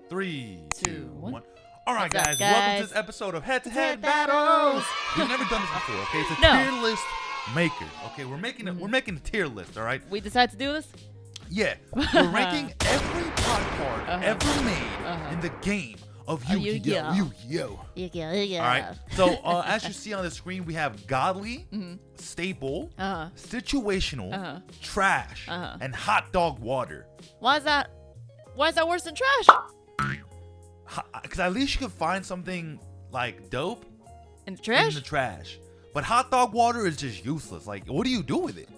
3, 2, 1. 1. All right, What's up, guys. Welcome to this episode of Head-to-Head Battles. We've never done this before, okay? It's a tier list maker, okay? We're making a tier list, all right? We decided to do this? Yeah. We're ranking every pot card ever made in the game of Yu-Gi-Oh. Yu-Gi-Oh. Yu-Gi-Oh. All right. So, as you see on the screen, we have godly, staple, situational, trash, and hot dog water. Why is that worse than trash? Because at least you can find something like dope In the trash? in the trash. But hot dog water is just useless. Like, what do you do with it?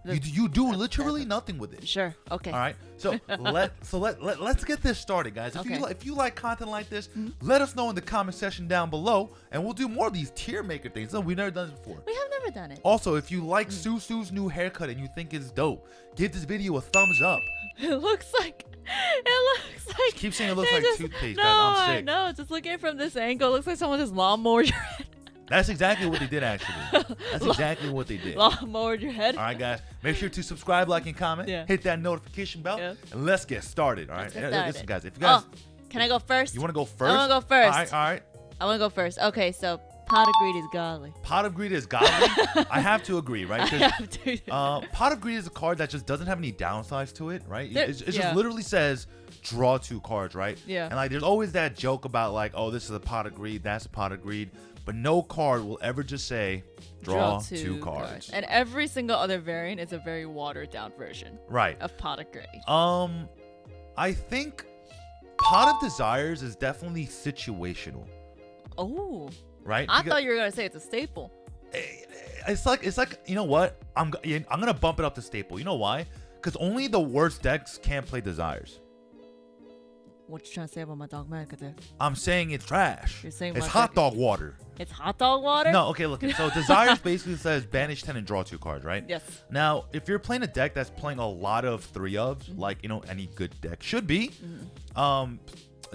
You do literally nothing with it. Sure. Okay. All right. So let's get this started, guys. If you like content like this, let us know in the comment section down below, and we'll do more of these tier maker things. No, we've never done this before. We have never done it. Also, if you like Susu's new haircut and you think it's dope, give this video a thumbs up. It looks like. Keep saying it looks like toothpaste, no, guys. I'm sick. No, just looking from this angle, it looks like someone just lawnmowered your head. That's exactly what they did, actually. That's exactly what they did. Lawnmowered your head. All right, guys. Make sure to subscribe, like, and comment. Yeah. Hit that notification bell, and let's get started. All right. Listen, guys. If you guys, can I go first? You want to go first? I want to go first. All right. I want to go first. Okay, so pot of greed is godly. Pot of Greed is godly. I have to agree, right? I have to. Pot of Greed is a card that just doesn't have any downsides to it, right? It just yeah. literally says draw 2 cards, right? Yeah. And like, there's always that joke about like, oh, this is a pot of greed, that's a pot of greed, but no card will ever just say draw 2 cards. And every single other variant is a very watered down version, right, of pot of greed. I think Pot of Desires is definitely situational. Oh. Right? I thought you were gonna say it's a staple. It's like you know what? I'm gonna bump it up to staple. You know why? Because only the worst decks can't play Desires. What you trying to say about my dogmatic deck? I'm saying it's trash. You're saying it's my hot deck dog water. It's hot dog water? No, okay, look. So Desires basically says banish 10 and draw 2 cards, right? Yes. Now, if you're playing a deck that's playing a lot of 3-ofs, like, you know, any good deck should be,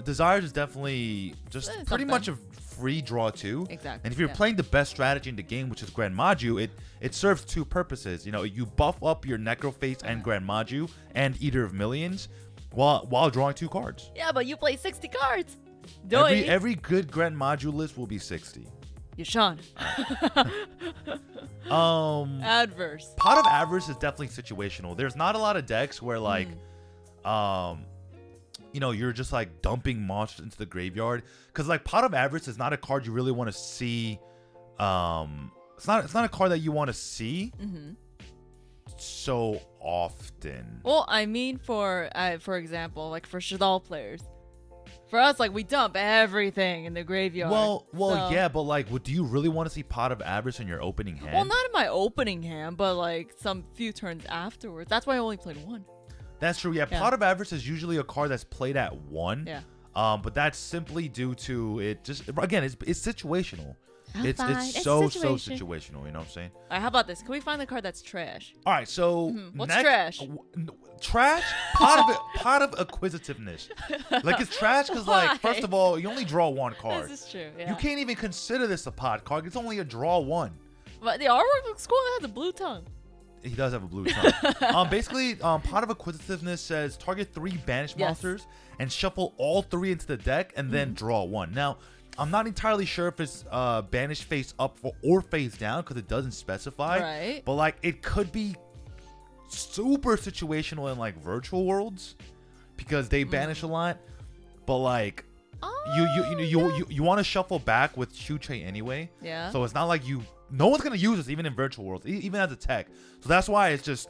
Desires is definitely just pretty much a free draw 2. Exactly. And if you're playing the best strategy in the game, which is Grand Maju, it serves 2 purposes. You know, you buff up your Necroface and Grand Maju and Eater of Millions while drawing 2 cards. Yeah, but you play 60 cards. Every good Grand Maju list will be 60. You're Sean. Adverse. Pot of Avarice is definitely situational. There's not a lot of decks where like you know, you're just like dumping monsters into the graveyard, because like Pot of Avarice is not a card you really want to see. It's not a card that you want to see so often. Well, I mean, for example, like for Shadal players, for us, like we dump everything in the graveyard. Well, yeah, but like, do you really want to see Pot of Avarice in your opening hand? Well, not in my opening hand, but like some few turns afterwards. That's why I only played 1. That's true. Yeah, Pot of Avarice is usually a card that's played at 1. Yeah. But that's simply due to it. Just again, it's situational. It's so situational. You know what I'm saying? All right, how about this? Can we find the card that's trash? All right. So what's trash? Trash. Pot of acquisitiveness. Like, it's trash because, like, first of all, you only draw 1 card. This is true. Yeah. You can't even consider this a pot card. It's only a draw 1. But the artwork looks cool. It has a blue tongue. He does have a blue tongue. Basically, Pot of Acquisitiveness says target 3 banished monsters and shuffle all 3 into the deck and then draw 1. Now, I'm not entirely sure if it's banished face up or face down because it doesn't specify. Right. But like, it could be super situational in like virtual worlds because they banish a lot. But like, you want to shuffle back with Shuchei anyway. Yeah. So it's not like no one's gonna use this even in virtual worlds, even as a tech. So that's why it's just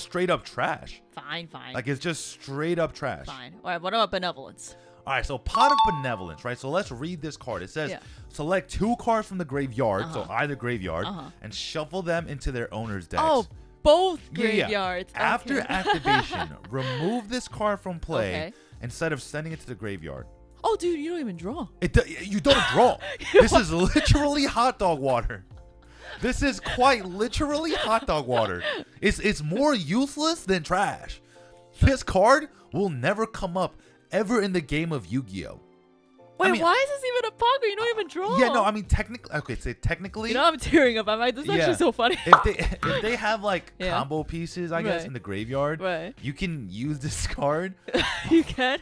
straight up trash. Fine. Like, it's just straight up trash. Fine. All right. What about benevolence? All right. So Pot of Benevolence, right? So let's read this card. It says select 2 cards from the graveyard, so either graveyard, and shuffle them into their owner's decks. Oh, both graveyards. Yeah. After activation, remove this card from play instead of sending it to the graveyard. Oh, dude, you don't even draw. You don't draw. This is literally hot dog water. This is quite literally hot dog water. It's more useless than trash. This card will never come up ever in the game of Yu-Gi-Oh. Wait, why is this even a pocket? You don't even draw. Yeah, no, I mean, technically, okay, say technically. You know, I'm tearing up. This is actually so funny. If they have like combo pieces, I guess, in the graveyard, you can use this card. You can?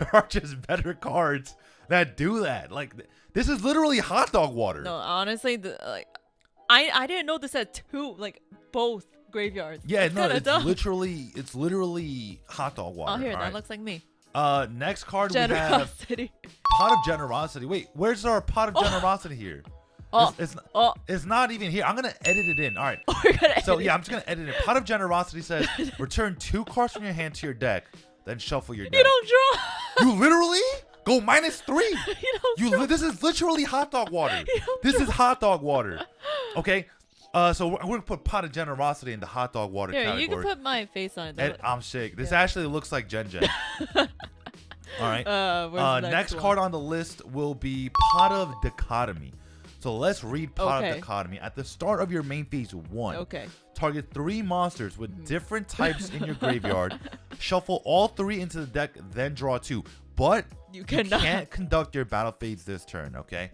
there are just better cards that do that. Like this is literally hot dog water. No, honestly, I didn't know this had both graveyards. Yeah, That's no, dumb. it's literally hot dog water. Oh, here, All that right. looks like me. Next card we have Generosity. Pot of Generosity. Wait, where's our Pot of Generosity here? Oh, It's not even here. I'm gonna edit it in. All right. we're gonna So edit yeah, it. I'm just gonna edit it. Pot of Generosity says return 2 cards from your hand to your deck, then shuffle your deck. You don't draw. You literally go -3. You don't draw. This is literally hot dog water. You don't This is draw. hot dog water. Okay. So we're gonna put Pot of Generosity in the hot dog water Here, category. you can put my face on it. And I'm sick. This Yeah. actually looks like Gen Gen. All right. Where's the Next one? card on the list will be Pot of Dichotomy. So let's read Pot of Okay. Dichotomy. At the start of your main phase 1, Okay. target 3 monsters with different types in your graveyard. Shuffle all 3 into the deck, then draw 2. But You you cannot. can't conduct your battle phase this turn, okay?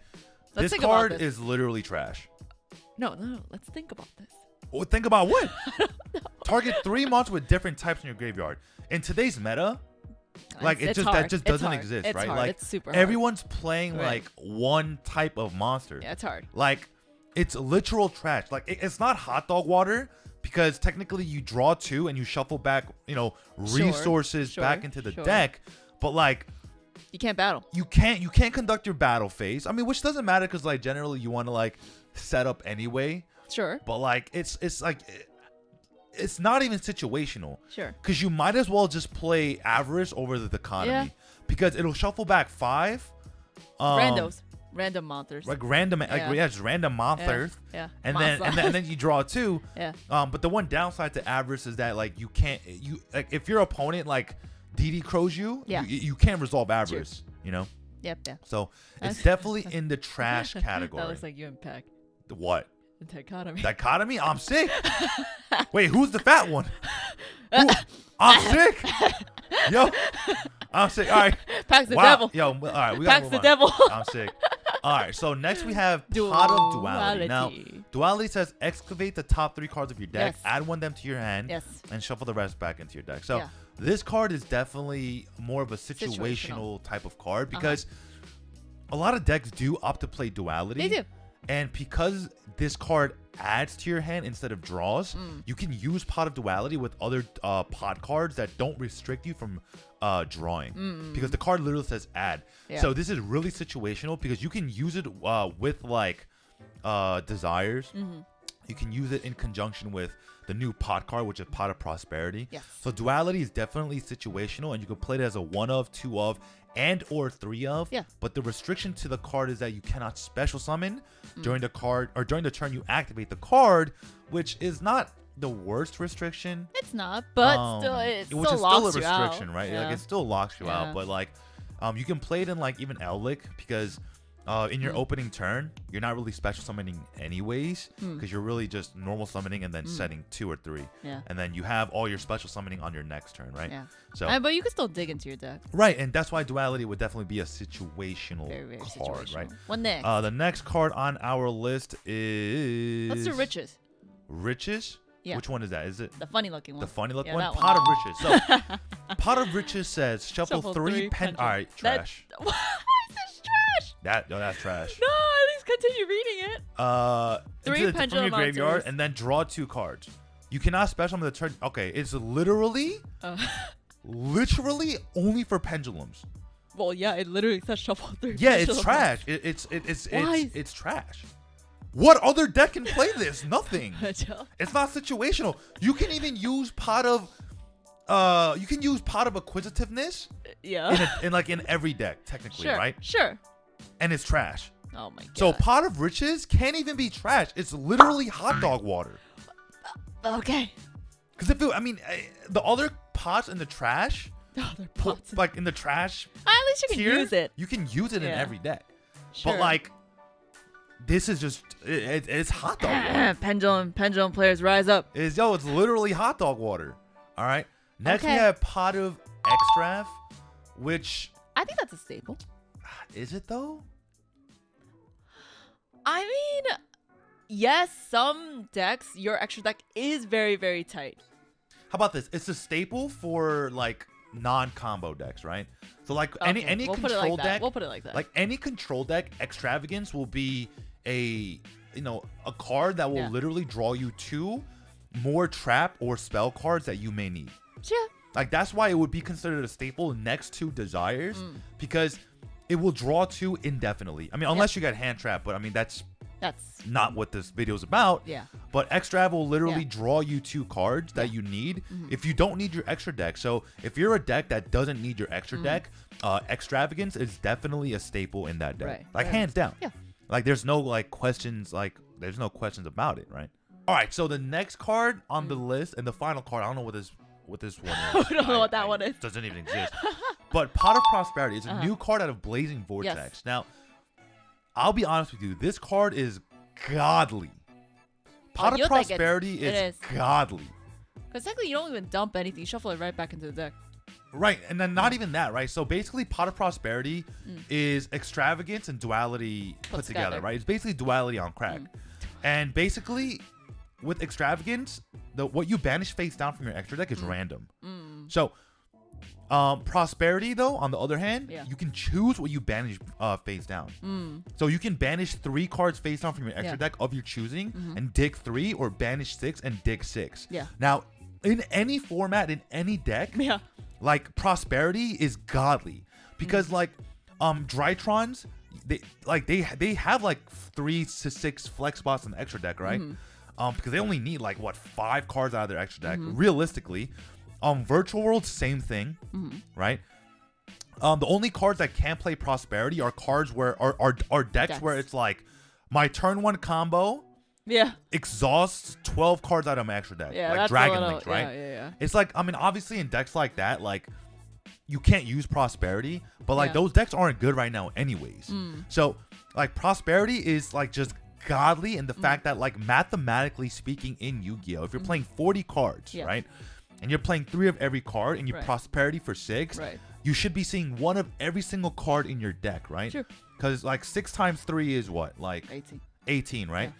Let's This think about card this. is literally trash. No. Let's think about this. Well, think about what? Target 3 monsters with different types in your graveyard. In today's meta, like It's that hard. just It's doesn't hard. exist, It's right? hard. Like It's super hard. everyone's playing Right. like one type of monster. Yeah, it's hard. Like it's literal trash. Like it's not hot dog water because technically you draw 2 and you shuffle back, resources back into the sure. deck, but like You can't battle. you can't conduct your battle phase. I mean, which doesn't matter because like generally you want to like set up anyway, Sure. but like it's not even situational. Sure. Because you might as well just play Avarice over the Dichotomy. Yeah. Because it'll shuffle back 5. Random monsters. Like random, Yeah. just random monsters. Yeah. And then you draw 2. Yeah. But the one downside to Avarice is that like you can't, if your opponent like DD crows you, Yeah. you can't resolve Avarice, Yep. Yeah. So That's- it's definitely in the trash category. That looks like you and Peck. What? The dichotomy. Dichotomy? I'm sick. Wait, who's the fat one? I'm sick. Yo, I'm sick. All right. Pack's the Wow. devil. Yo, all right. We gotta Pack's move the on. devil. I'm sick. All right. So next we have Pot of Duality. Now, Duality. Duality says excavate the top 3 cards of your deck, Yes. add 1 of them to your hand, Yes. and shuffle the rest back into your deck. So Yeah. this card is definitely more of a situational type of card because a lot of decks do opt to play Duality. They do. And because this card adds to your hand instead of draws, you can use Pot of Duality with other pot cards that don't restrict you from drawing. Because the card literally says add. Yeah. So this is really situational because you can use it with like desires. You can use it in conjunction with the new pot card, which is Pot of Prosperity. Yes. So Duality is definitely situational, and you can play it as a 1 of, 2 of, and or 3 of. Yeah. But the restriction to the card is that you cannot special summon during the card or during the turn you activate the card, which is not the worst restriction. It's not, but still, it which still is locks still a you out. restriction, right? Yeah. Like it still locks you Yeah. out, but like you can play it in like even Ellic because in your opening turn you're not really special summoning anyways because you're really just normal summoning and then setting 2 or 3. Yeah. And then you have all your special summoning on your next turn, right? Yeah. So But you can still dig into your deck. right, and that's why Duality would definitely be a situational Very, very card, situational. right? What next? The next card on our list is Let's do riches. Riches? Yeah. Which one is that? Is it The funny looking one. the funny looking Yeah, one? that Pot of Riches. So Pot of Riches says shuffle, Shuffle 3 3 pen. pendulums. All right, That- trash. Why is this trash? That's trash. No, at least continue reading it. 3 from pendulum your graveyard monsters. and then draw 2 cards. You cannot special summon the turn. Okay, it's literally only for pendulums. Well, yeah, it literally says shuffle 3. Yeah, it's pendulum trash. It's trash. What other deck can play this? Nothing. monsters. It's not situational. You can even use Pot of Acquisitiveness Yeah. in every deck technically, Sure. right? Sure. And it's trash. Oh my god. So Pot of Riches can't even be trash. It's literally hot dog water. Okay. Because the other pots in the trash, Oh, they're pots. like in the trash At least you can tier, use it. you can use it in Yeah. every deck. Sure. But like, this is just it's hot dog water. pendulum players rise up. It's literally hot dog water. All right. Next we Okay. have Pot of Extrav, which I think that's a staple. is it though? I mean, yes, some decks, your extra deck is very, very tight. How about this? It's a staple for like non-combo decks, right? So like any we'll control deck, we'll put it like that. like any control deck, extravagance will be a a card that will literally draw you 2 more trap or spell cards that you may need. Yeah. Like that's why it would be considered a staple next to desires, because it will draw 2 indefinitely. I mean, unless you got hand trap, but I mean that's not what this video is about. Yeah. But extrav will literally draw you 2 cards that you need if you don't need your extra deck. So if you're a deck that doesn't need your extra deck, extravagance is definitely a staple in that deck. Right. Like hands down. Yeah. Like there's no questions. Like there's no questions about it, right? All right. So the next card on the list and the final card, I don't know what this one is. I don't know what that one is. Doesn't even exist. But Pot of Prosperity is a new card out of Blazing Vortex. Yes. Now, I'll be honest with you. This card is godly. Pot of Prosperity is godly. Because technically you don't even dump anything. You shuffle it right back into the deck. Right. And then not even that, right? So basically Pot of Prosperity is extravagance and duality put together, right? It's basically duality on crack. And basically with extravagance, what you banish face down from your extra deck is random. So Prosperity, though, on the other hand, you can choose what you banish face down. So you can banish 3 cards face down from your extra deck of your choosing and dig 3, or banish 6 and dig 6. Now, in any format, in any deck, like Prosperity is godly, because like Drytrons, they have like 3 to 6 flex spots in the extra deck, right? Because they only need like 5 cards out of their extra deck realistically. Virtual World, same thing, right? The only cards that can't play Prosperity are cards where are decks where it's like my turn 1 combo exhausts 12 cards out of my extra deck, like Dragon Links, right? It's like, I mean, obviously in decks like that, like you can't use Prosperity, but like those decks aren't good right now anyways. So like Prosperity is like just godly in the fact that, like, mathematically speaking, in Yu-Gi-Oh, if you're playing 40 cards, right, and you're playing 3 of every card and you Prosperity for 6, you should be seeing 1 of every single card in your deck, right? Because like 6 times 3 is what, like 18, right?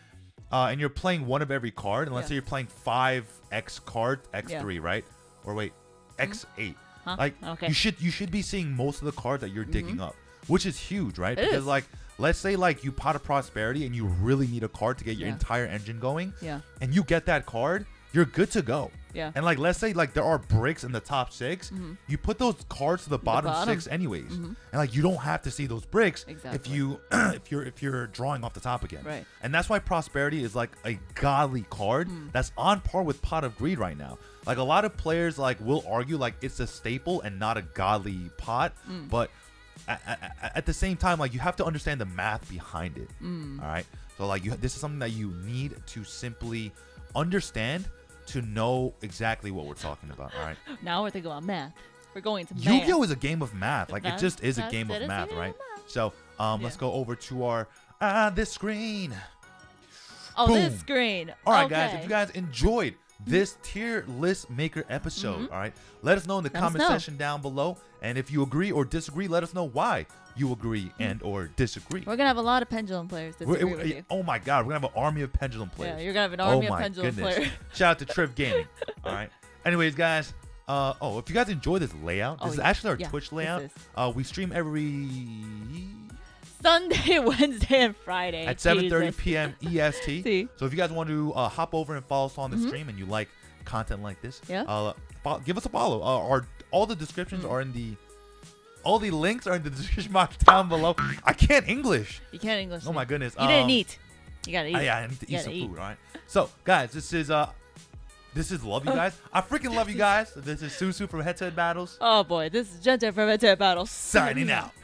And you're playing 1 of every card, and let's say you're playing 5 X cards, X3, right? Or wait, X8. Like you should be seeing most of the cards that you're digging up, which is huge, right? Because like, let's say like you Pot of Prosperity and you really need a card to get your entire engine going, and you get that card, you're good to go. And like, let's say like there are bricks in the top 6, you put those cards to the bottom 6 anyways, and like you don't have to see those bricks if you if you're drawing off the top again. And that's why Prosperity is like a godly card that's on par with Pot of Greed right now. Like a lot of players like will argue like it's a staple and not a godly pot, but at the same time, like, you have to understand the math behind it. All right, so like this is something that you need to simply understand to know exactly what we're talking about. All right, now we're thinking about math. We're going to math. Yu-Gi-Oh is a game of math. Like, it just is a game of math, right? So let's go over to our this screen. Oh, boom. This screen. All right, guys, if you guys enjoyed this tier list maker episode, all right, let us know in the comment section down below, and if you agree or disagree, let us know why you agree and or disagree. We're gonna have a lot of pendulum players disagree with you. Oh my god, we're gonna have an army of pendulum players. Yeah, you're gonna have an army of pendulum players. Shout out to Triv Gaming. All right, anyways, guys, if you guys enjoy this layout, this is actually our Twitch layout. We stream every Sunday, Wednesday, and Friday at 7:30 p.m. EST. So if you guys want to hop over and follow us on the stream, and you like content like this, give us a follow. All the descriptions are in the, all the links are in the description box down below. I can't English. You can't English. Oh my goodness. You didn't eat. You gotta eat. Yeah, I need to eat some food. All right. So guys, this is love you guys. I freaking love you guys. This is Susu from HeadtoHead Battles. Oh boy, this is Jenta from HeadtoHead Battles. Signing out.